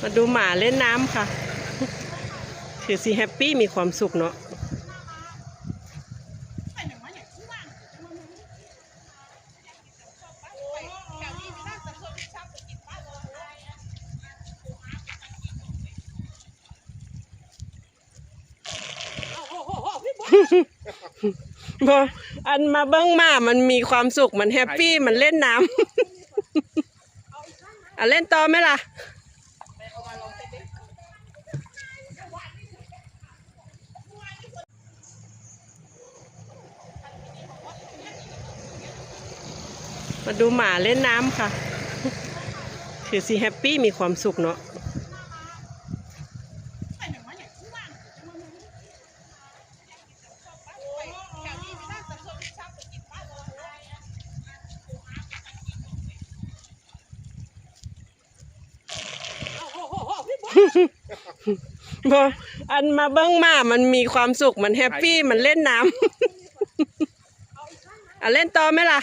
มาดูหมาเล่นน้ำค่ะคือสิแฮปปี้มีความสุขเนาะบออันมาเบิ้งหมามันมีความสุขมันแฮปปี้มันเล่นน้ำเล่นต่อไหมล่ะมาดูหมาเล่นน้ำค่ะคือสิแฮปปี้มีความสุขเนาะบออันมาเบิ้งหมามันมีความสุขมันแฮปปี้มันเล่นน้ำเล่นต่อไหมล่ะ